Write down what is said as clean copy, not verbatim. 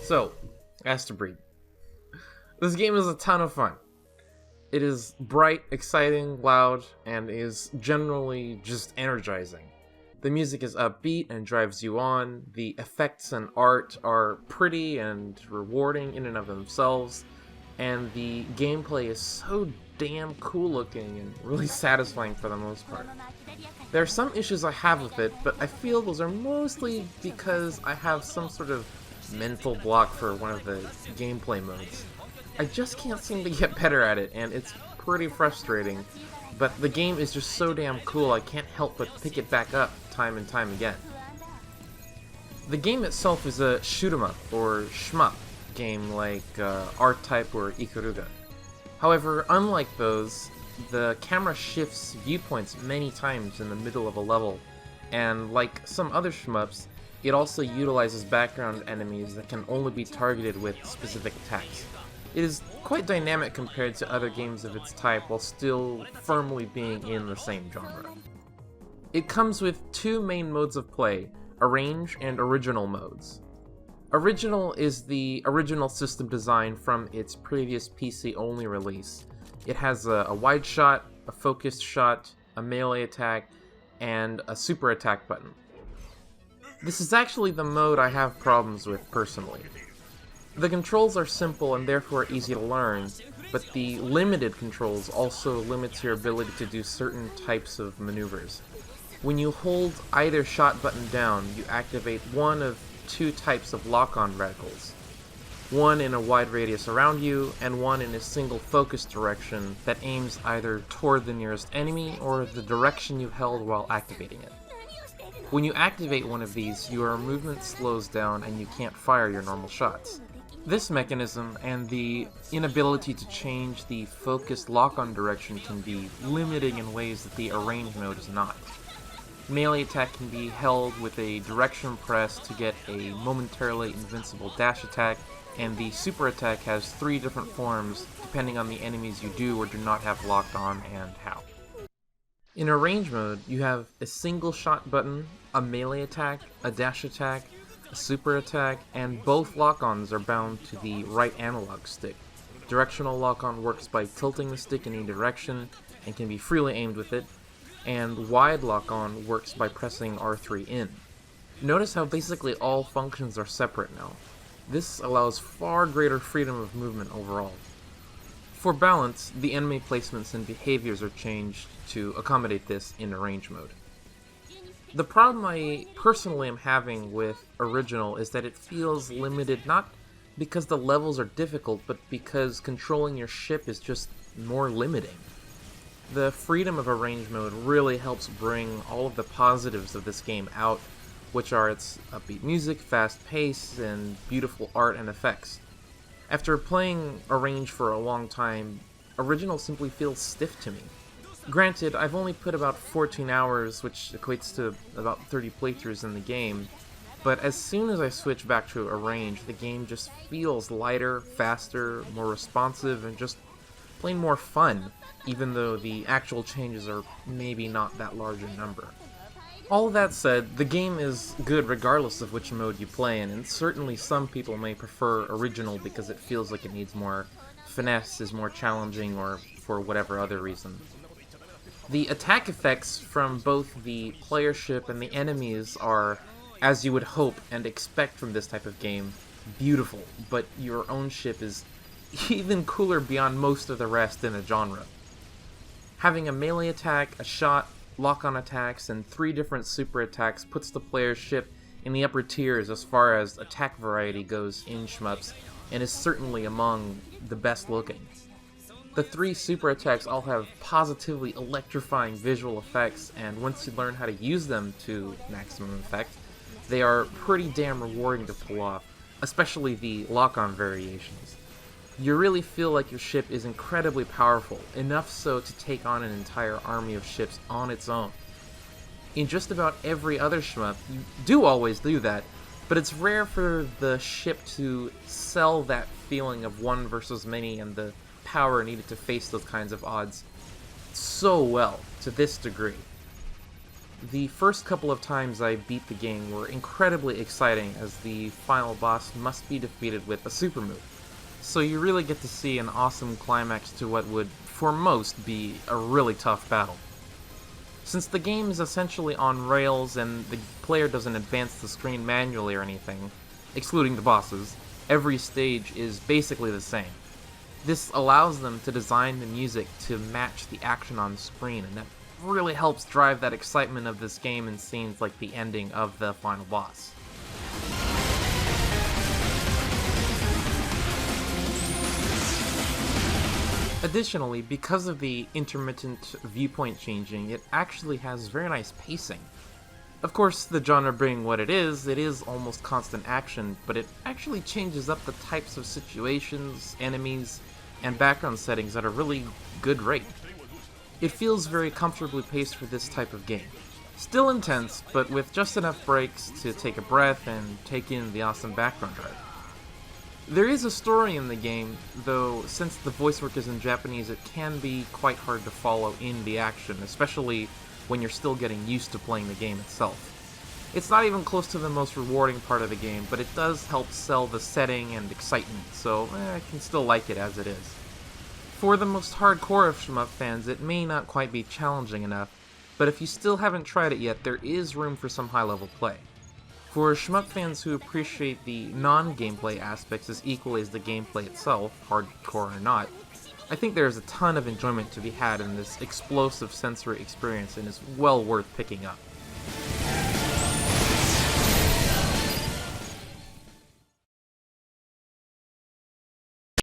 So, Astebreed. This game is a ton of fun. It is bright, exciting, loud, and is generally just energizing. The music is upbeat and drives you on. The effects and art are pretty and rewarding in and of themselves. And the gameplay is so damn cool looking and really satisfying for the most part. There are some issues I have with it, but I feel those are mostly because I have some sort of mental block for one of the gameplay modes. I just can't seem to get better at it, and it's pretty frustrating, but the game is just so damn cool I can't help but pick it back up time and time again. The game itself is a shoot 'em up, or shmup, game like R-Type or Ikuruga. However, unlike those, the camera shifts viewpoints many times in the middle of a level, and like some other shmups, it also utilizes background enemies that can only be targeted with specific attacks. It is quite dynamic compared to other games of its type while still firmly being in the same genre. It comes with two main modes of play, Arrange and Original modes. Original is the original system design from its previous PC-only release. It has a wide shot, a focused shot, a melee attack, and a super attack button. This is actually the mode I have problems with personally. The controls are simple and therefore easy to learn, but the limited controls also limits your ability to do certain types of maneuvers. When you hold either shot button down, you activate one of two types of lock-on radicals. One in a wide radius around you, and one in a single focus direction that aims either toward the nearest enemy or the direction you held while activating it. When you activate one of these, your movement slows down and you can't fire your normal shots. This mechanism and the inability to change the focused lock-on direction can be limiting in ways that the Arrange mode is not. Melee attack can be held with a direction press to get a momentarily invincible dash attack, and the super attack has three different forms depending on the enemies you do or do not have locked on and how. In Arrange mode, you have a single shot button, a melee attack, a dash attack, a super attack, and both lock-ons are bound to the right analog stick. Directional lock-on works by tilting the stick in any direction and can be freely aimed with it, and wide lock-on works by pressing R3 in. Notice how basically all functions are separate now. This allows far greater freedom of movement overall. For balance, the enemy placements and behaviors are changed to accommodate this in Arrange mode. The problem I personally am having with Original is that it feels limited not because the levels are difficult, but because controlling your ship is just more limiting. The freedom of Arrange mode really helps bring all of the positives of this game out, which are its upbeat music, fast pace, and beautiful art and effects. After playing Arrange for a long time, Original simply feels stiff to me. Granted, I've only put about 14 hours, which equates to about 30 playthroughs in the game, but as soon as I switch back to Arrange, the game just feels lighter, faster, more responsive, and just plain more fun, even though the actual changes are maybe not that large in number. All that said, the game is good regardless of which mode you play in, and certainly some people may prefer Original because it feels like it needs more finesse, is more challenging, or for whatever other reason. The attack effects from both the player ship and the enemies are, as you would hope and expect from this type of game, beautiful, but your own ship is even cooler beyond most of the rest in the genre. Having a melee attack, a shot, lock-on attacks, and three different super attacks puts the player's ship in the upper tiers as far as attack variety goes in shmups, and is certainly among the best looking. The three super attacks all have positively electrifying visual effects, and once you learn how to use them to maximum effect, they are pretty damn rewarding to pull off, especially the lock-on variations. You really feel like your ship is incredibly powerful, enough so to take on an entire army of ships on its own. In just about every other shmup, you do always do that, but it's rare for the ship to sell that feeling of one versus many and the power needed to face those kinds of odds so well, to this degree. The first couple of times I beat the game were incredibly exciting, as the final boss must be defeated with a super move. So you really get to see an awesome climax to what would, for most, be a really tough battle. Since the game is essentially on rails and the player doesn't advance the screen manually or anything, excluding the bosses, every stage is basically the same. This allows them to design the music to match the action on screen, and that really helps drive that excitement of this game in scenes like the ending of the final boss. Additionally, because of the intermittent viewpoint changing, it actually has very nice pacing. Of course, the genre being what it is almost constant action, but it actually changes up the types of situations, enemies, and background settings at a really good rate. It feels very comfortably paced for this type of game. Still intense, but with just enough breaks to take a breath and take in the awesome background art. There is a story in the game, though since the voice work is in Japanese, it can be quite hard to follow in the action, especially when you're still getting used to playing the game itself. It's not even close to the most rewarding part of the game, but it does help sell the setting and excitement, so I can still like it as it is. For the most hardcore of shmup fans, it may not quite be challenging enough, but if you still haven't tried it yet, there is room for some high-level play. For shmup fans who appreciate the non-gameplay aspects as equally as the gameplay itself, hardcore or not, I think there is a ton of enjoyment to be had in this explosive sensory experience and is well worth picking up.